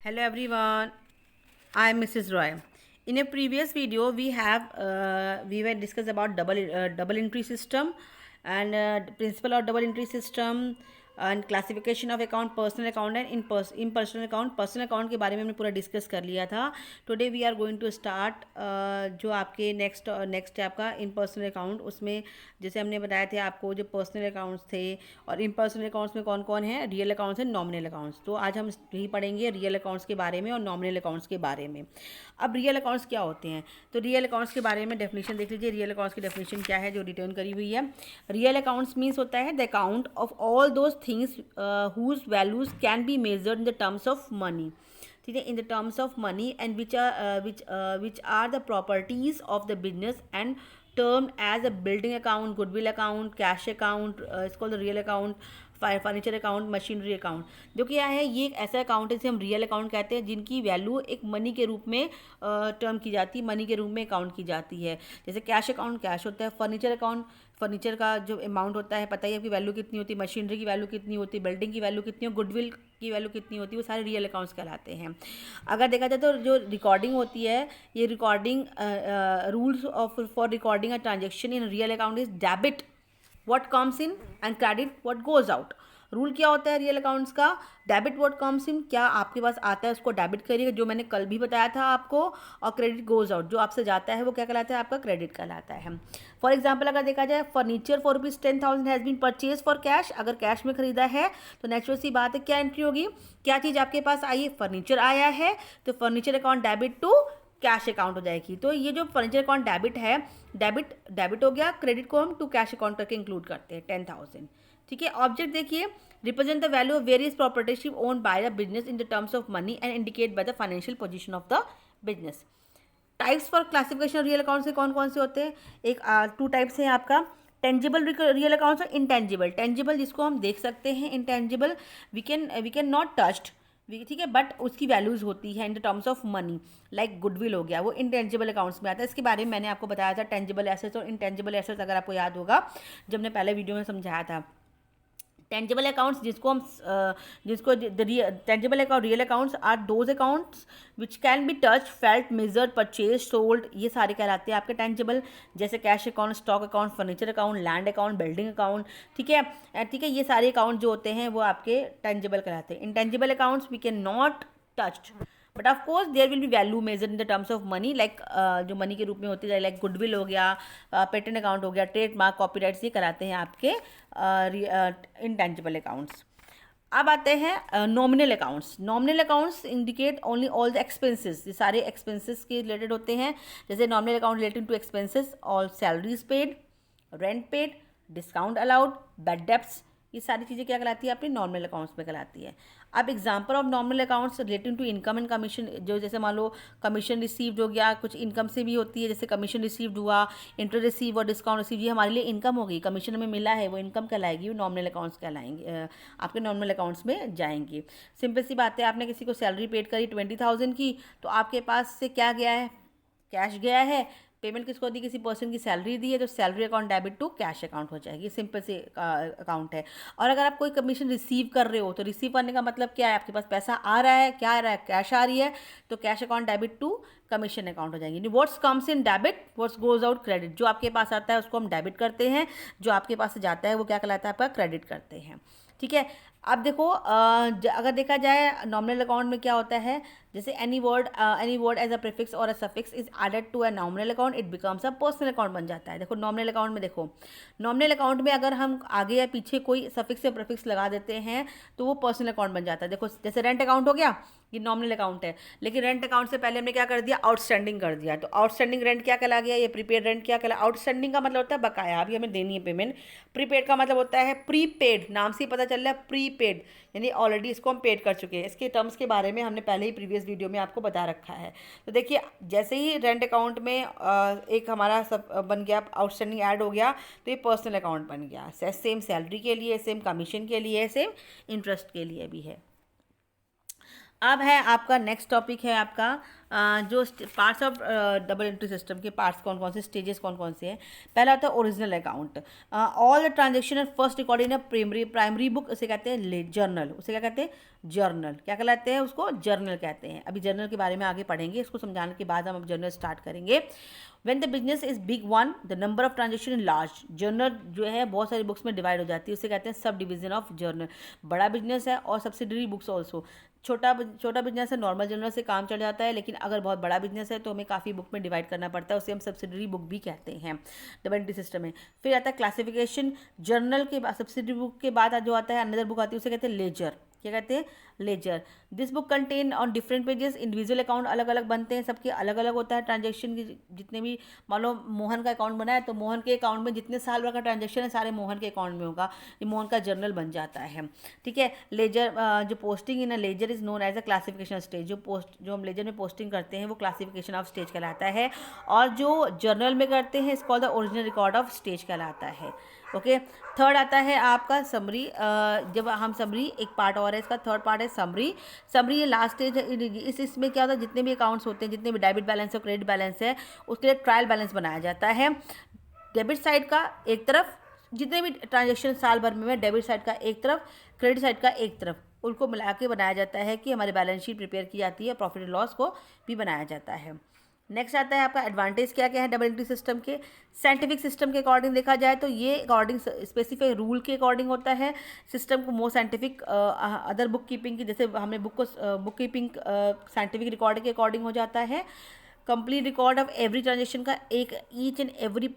Hello everyone, I am Mrs. Roy. In a previous video, we were discussed about double entry system and principle of double entry system and classification of account, personal account and impersonal account. Personal account के बारे में हमने पूरा discuss कर लिया था. Today we are going to start जो आपके नेक्स्ट है आपका इम्पर्सनल अकाउंट. उसमें जैसे हमने बताया थे आपको जो पर्सनल अकाउंट्स थे और इम्पर्सनल अकाउंट्स में कौन कौन है, real accounts and nominal accounts. तो आज हम यही पढ़ेंगे रियल अकाउंट्स के बारे में और नॉमिनल अकाउंट्स के बारे में. अब रियल अकाउंट्स क्या होते हैं, तो रियल अकाउंट्स के बारे में डेफिनेशन देख लीजिए. रियल अकाउंट्स की डेफिनेशन क्या है जो रिटर्न करी हुई है. रियल अकाउंट्स मीन्स होता है the account of all those things whose values can be measured in the terms of money. ठीक है, in the terms of money and which are the properties of the business and termed as a building account, goodwill account, cash account, it's called the real account, furniture account, machinery account. जो क्या है, ये एक ऐसा account है जिसे हम real account कहते हैं जिनकी वैल्यू एक मनी के रूप में टर्म की जाती है, मनी के रूप में अकाउंट की जाती है. जैसे कैश अकाउंट कैश होता है, फर्नीचर अकाउंट फर्नीचर का जो अमाउंट होता है पता ही है आपकी वैल्यू कितनी होती है, मशीनरी की वैल्यू कितनी होती है, बिल्डिंग की वैल्यू कितनी हो, गुडविल की वैल्यू कितनी होती है, वो सारे रियल अकाउंट्स कहलाते हैं. अगर देखा जाए तो जो रिकॉर्डिंग होती है, ये recording rules of for recording a transaction in real account is debit what comes in and credit what goes out. Rule क्या होता है रियल अकाउंट्स का, डेबिट व्हाट कम्स इन, क्या आपके पास आता है उसको डेबिट करिएगा जो मैंने कल भी बताया था आपको, और क्रेडिट गोज आउट जो आपसे जाता है वो क्या कहलाता है, आपका क्रेडिट कहलाता है. फॉर एग्जाम्पल अगर देखा जाए furniture for ₹10,000 has been purchase for cash, अगर कैश में खरीदा है तो नेचुरल सी बात है क्या एंट्री होगी, क्या चीज़ आपके पास आई है, फर्नीचर आया है तो furniture account debit to cash account हो जाएगी. तो ये जो फर्नीचर अकाउंट डेबिट है, डेबिट हो गया, क्रेडिट को हम टू कैश अकाउंट करके इंक्लूड करते हैं 10,000. ठीक है, ऑब्जेक्ट देखिए, represent the value of various proprietorship owned by the business in the terms of money and indicate by the financial position of the business. Types for classification real account से कौन कौन से होते हैं, एक 2 टाइप्स हैं आपका, टेंजिबल रियल अकाउंट्स और इंटेंजिबल. टेंजिबल जिसको हम देख सकते हैं, intangible we can not touched, ठीक है, बट उसकी वैल्यूज़ होती है in the terms of money, like goodwill हो गया, वो इंटेंजिबल अकाउंट्स में आता है. इसके बारे में मैंने आपको बताया था टेंजिबल एसेट्स और इंटेंजिबल एसेट्स, अगर आपको याद होगा जब मैंने पहले वीडियो में समझाया था. टेंजिबल अकाउंट्स जिसको tangible account real accounts are those accounts which can be touch, felt, measured, purchase, sold, ये सारे कहलाते हैं आपके टेंजिबल. जैसे cash account, stock account, furniture account, land account, building account. ठीक है, ये सारे अकाउंट जो होते हैं वो आपके टेंजिबल कहलाते हैं. Intangible accounts we can not touch, but of course there will be value measure in the terms of money, like जो मनी के रूप में होती है, लाइक गुडविल हो गया, पेटेंट अकाउंट हो गया, ट्रेडमार्क, कॉपीराइट्स, ये कराते हैं आपके इंटेंजिबल अकाउंट्स. अब आते हैं nominal accounts. Nominal accounts indicate only all the expenses, ये सारे एक्सपेंसेस के रिलेटेड होते हैं. जैसे nominal account relating to expenses, all salaries paid, rent paid, discount allowed, bad debts, ये सारी चीज़ें क्या कहलाती है, अपनी नॉर्मल अकाउंट्स में कहलाती है. अब example of normal accounts relating to income and commission, जो जैसे मान लो कमीशन रिसीव्ड हो गया, कुछ इनकम से भी होती है, जैसे कमीशन रिसीव्ड हुआ, इंटरेस्ट रिसीव और डिस्काउंट रिसीव, ये हमारे लिए इनकम होगी, कमीशन हमें मिला है वो इनकम कहलाएगी, वो नॉर्मल अकाउंट्स कहलाएंगे, आपके नॉर्मल अकाउंट्स में जाएंगे. सिंपल सी बात है, आपने किसी को सैलरी पेड करी 20,000 की, तो आपके पास से क्या गया है, कैश गया है. पेमेंट किसको दी, किसी पर्सन की सैलरी दी है, तो salary account debit to cash account हो जाएगी. सिंपल से अकाउंट है. और अगर आप कोई कमीशन रिसीव कर रहे हो तो रिसीव करने का मतलब क्या है, आपके पास पैसा आ रहा है, क्या आ रहा है, कैश आ रही है, तो cash account debit to commission account हो जाएगी. What's comes in debit, what's goes out credit, जो आपके पास आता है उसको हम डेबिट करते हैं, जो आपके पास से जाता है वो क्या कहलाता है, आपका क्रेडिट करते हैं. ठीक है, अब देखो अगर देखा जाए नॉमिनल अकाउंट में क्या होता है, जैसे any word as a prefix और a suffix is added to a nominal account, it becomes a personal account बन जाता है. देखो नॉमिनल अकाउंट में, देखो नॉमिनल अकाउंट में अगर हम आगे या पीछे कोई सफिक्स या प्रीफिक्स लगा देते हैं तो वो पर्सनल अकाउंट बन जाता है. देखो जैसे रेंट अकाउंट हो गया, ये नॉमिनल अकाउंट है, लेकिन रेंट अकाउंट से पहले हमने क्या कर दिया, आउटस्टैंडिंग कर दिया, तो आउटस्टैंडिंग रेंट क्या कहला गया, ये प्रीपेड रेंट क्या कहला. आउटस्टैंडिंग का मतलब होता है बकाया, अभी हमें देनी है पेमेंट. प्रीपेड का मतलब होता है प्रीपेड, नाम से ही पता चल रहा है प्रीपेड, यानी ऑलरेडी इसको हम पेड कर चुके हैं. इसके टर्म्स के बारे में हमने पहले ही प्रीवियस वीडियो में आपको बता रखा है. तो देखिए जैसे ही रेंट अकाउंट में एक हमारा सब बन गया, आउटस्टैंडिंग ऐड हो गया, तो ये पर्सनल अकाउंट बन गया. सेम सैलरी के लिए, सेम कमीशन के लिए, सेम इंटरेस्ट के लिए भी है. अब है आपका नेक्स्ट टॉपिक है आपका जो parts of double entry system के पार्ट्स कौन कौन से, स्टेजेस कौन कौन से हैं। पहला होता है original account. All the transaction first record in a primary book, उसे कहते हैं जर्नल। उसे क्या कहते हैं? जर्नल। क्या कहलाते हैं उसको? जर्नल कहते हैं। अभी जर्नल के बारे में आगे पढ़ेंगे, इसको समझाने के बाद हम अब जर्नल स्टार्ट करेंगे। When the business is big one, the number of transaction is large. Journal जो है बहुत सारी बुक्स में डिवाइड हो जाती है, उसे कहते हैं सब डिवीजन ऑफ जर्नल। बड़ा बिजनेस है और सब्सिडरी बुक्स ऑल्सो। छोटा बिजनेस है, नॉर्मल जर्नल से काम चल जाता है, लेकिन अगर बहुत बड़ा बिजनेस है तो हमें काफ़ी बुक में डिवाइड करना पड़ता है, उसे हम सब्सिडरी बुक भी कहते हैं डबल एंट्री सिस्टम में। फिर आता है क्लासिफिकेशन। जर्नल के बाद सब्सिडरी बुक के बाद जो आता है अनदर बुक आती है, उसे कहते हैं लेजर। क्या कहते हैं? Ledger. This book contain on different pages. Individual account अलग अलग बनते हैं, सबके अलग अलग होता है ट्रांजेक्शन की। जितने भी मान लो मोहन का अकाउंट बना है तो मोहन के अकाउंट में जितने साल भर का ट्रांजेक्शन है सारे मोहन के अकाउंट में होगा, ये मोहन का जर्नल बन जाता है। ठीक है। लेजर जो posting in a ledger is known as a classification stage. जो हम लेजर में पोस्टिंग करते हैं वो क्लासिफिकेशन ऑफ स्टेज कहलाता है, और जो जर्नल में करते हैं इसको the original record of stage कहलाता है। ओके। थर्ड आता है आपका समरी। जब हम समरी, एक पार्ट और है इसका, थर्ड पार्ट है समरी। समरी ये लास्ट स्टेज है। इसमें क्या होता है, जितने भी अकाउंट्स होते हैं, जितने भी डेबिट बैलेंस और क्रेडिट बैलेंस है, उसके लिए ट्रायल बैलेंस बनाया जाता है। डेबिट साइड का एक तरफ, जितने भी ट्रांजेक्शन साल भर में डेबिट साइड का एक तरफ, क्रेडिट साइड का एक तरफ, उनको मिला के बनाया जाता है कि हमारी बैलेंस शीट प्रिपेयर की जाती है, प्रॉफिट एंड लॉस को भी बनाया जाता है। नेक्स्ट आता है आपका एडवांटेज क्या क्या है डबल एंट्री सिस्टम के। साइंटिफिक सिस्टम के अकॉर्डिंग देखा जाए तो ये अकॉर्डिंग स्पेसिफिक रूल के अकॉर्डिंग होता है। सिस्टम को more scientific other book keeping की, जैसे हमने बुक कीपिंग साइंटिफिक रिकॉर्ड के अकॉर्डिंग हो जाता है। Complete record of every transaction का, एक ईच एंड एवरी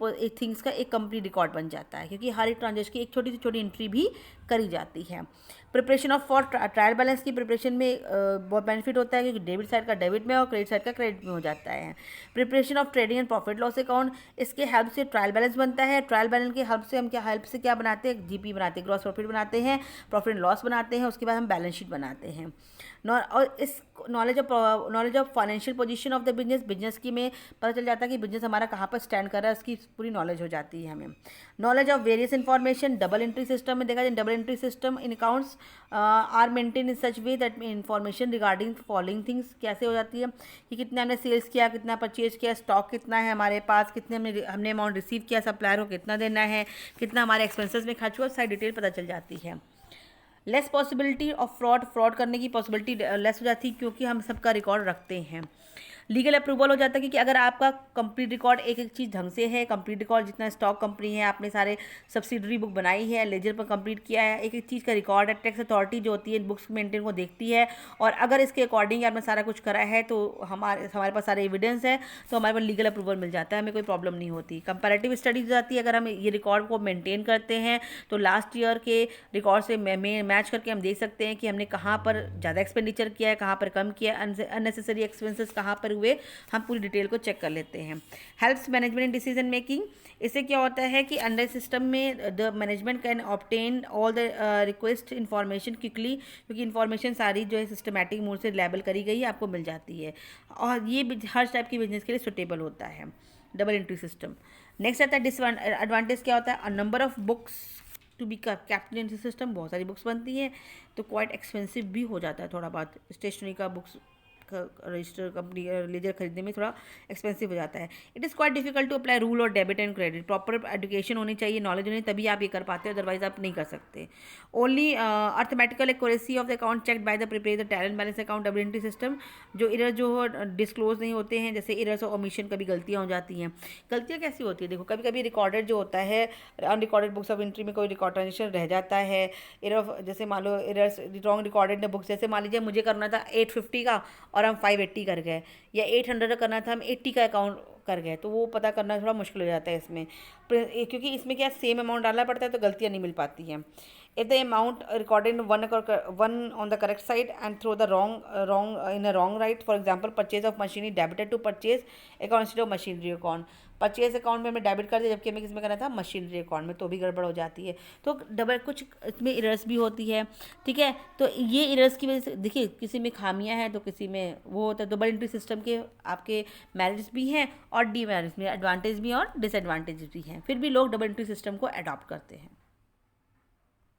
थिंग्स का एक कंप्लीट रिकॉर्ड बन जाता है, क्योंकि हर एक ट्रांजेक्शन की एक छोटी से छोटी एंट्री भी करी जाती है। Preparation of for trial balance की प्रिपरेशन में बहुत बेनिफिट होता है, क्योंकि डेबिट साइड का डेबिट में और क्रेडिट साइड का क्रेडिट में हो जाता है। Preparation of trading and profit loss account, इसके हेल्प से ट्रायल बैलेंस बनता है। ट्रायल बैलेंस के हेल्प से हम क्या बनाते हैं? जीपी बनाते हैं, ग्रॉस प्रॉफिट बनाते हैं, प्रॉफिट एंड लॉस बनाते हैं, उसके बाद हम बैलेंस शीट बनाते हैं। और इस knowledge of financial position of the business की में पता चल जाता है कि बिजनेस हमारा कहाँ पर स्टैंड कर रहा है, उसकी पूरी नॉलेज हो जाती है हमें। Knowledge of various information. Double entry system में देखा जाए, double entry system in accounts are maintain in such way that information regarding following things कैसे हो जाती है कि कितना हमने सेल्स किया, कितना परचेज किया, स्टॉक कितना है हमारे पास, कितने हमने अमाउंट रिसीव किया, सप्लायर को कितना देना है, कितना हमारे एक्सपेंसेस में खर्च हुआ, सारी डिटेल पता चल जाती है। लेस पॉसिबिलिटी ऑफ फ्रॉड करने की पॉसिबिलिटी लेस हो जाती है, क्योंकि हम सबका रिकॉर्ड रखते हैं। लीगल अप्रूवल हो जाता है, क्योंकि अगर आपका कंप्लीट रिकॉर्ड एक एक चीज़ ढंग से है, कंप्लीट रिकॉर्ड जितना स्टॉक कंपनी है, आपने सारे सब्सिडरी बुक बनाई है, लेजर पर कंप्लीट किया है, एक एक चीज़ का रिकॉर्ड है, टैक्स अथॉरिटी जो होती है बुक्स मेंटेन को देखती है, और अगर इसके अकॉर्डिंग आपने सारा कुछ करा है तो हमारे पास सारे एविडेंस है, तो हमारे पास लीगल अप्रूवल मिल जाता है, हमें कोई प्रॉब्लम नहीं होती। कंपैरेटिव स्टडीज हो जाती है, अगर हम ये रिकॉर्ड को मेंटेन करते हैं तो लास्ट ईयर के रिकॉर्ड से मैच करके हम देख सकते हैं कि हमने कहाँ पर ज़्यादा एक्सपेंडिचर किया है, कहाँ पर कम किया है, अननेसेसरी एक्सपेंसेस कहाँ पर हुए, हम पूरी डिटेल को चेक कर लेते हैं। Helps management in decision making. इससे क्या होता है कि अंडर सिस्टम में the management can obtain all the request information quickly, क्योंकि इन्फॉर्मेशन सारी जो है सिस्टमेटिक मोड से लेबल करी गई है, आपको मिल जाती है, और ये हर टाइप की बिजनेस के लिए सुटेबल होता है डबल एंट्री सिस्टम। नेक्स्ट आता है डिसएडवांटेज क्या होता है, a number of books to be captain in system. बहुत सारी बुक्स बनती हैं तो क्वाइट एक्सपेंसिव भी हो जाता है, थोड़ा बहुत स्टेशनरी का बुक्स रजिस्टर कंपनी लेजर खरीदने में थोड़ा एक्सपेंसिव हो जाता है। It is quite difficult to apply rule और debit and credit. Proper education होनी चाहिए, नॉलेज होनी, तभी आप ये कर पाते हो, अदरवाइज आप नहीं कर सकते। Only arithmetical accuracy of the account check by the prepare the talent balance account double entry system. जो एरर जो डिस्क्लोज नहीं होते हैं, जैसे एरर्स ऑफ ओमिशन, कभी गलतियाँ हो जाती हैं। गलतियाँ कैसी होती है? देखो, कभी कभी रिकॉर्डेड जो होता है, अनरिकॉर्डेड बुक्स ऑफ एंट्री में कोई रिकॉर्ड ट्रांजेक्शन रह जाता है। एरर, जैसे मान लो एरर्स रॉन्ग रिकॉर्डेड बुक्स, जैसे मान लीजिए मुझे करना था 850 का और हम 580 कर गए, या 800 का करना था हम 80 का अकाउंट कर गए, तो वो पता करना थोड़ा मुश्किल हो जाता है इसमें, क्योंकि इसमें क्या सेम अमाउंट डालना पड़ता है, तो गलतियाँ नहीं मिल पाती हैं। If the amount recorded one on the correct side and throw the wrong in a wrong right, for example purchase of machinery debited to purchase account instead of machinery account. Purchase account में हमें debit कर दिया, जबकि हमें किस में करना था? मशीनरी अकाउंट में, तो भी गड़बड़ हो जाती है। तो डबल कुछ इसमें एरर्स भी होती है, ठीक है। तो ये एरर्स की वजह से देखिए, किसी में खामियां हैं तो किसी में वो होता है। डबल एंट्री सिस्टम के आपके मेरिट्स भी हैं और डीमेरिट्स भी, एडवांटेज भी और डिसएडवांटेज भी हैं, फिर भी लोग डबल एंट्री सिस्टम को अडॉप्ट करते हैं।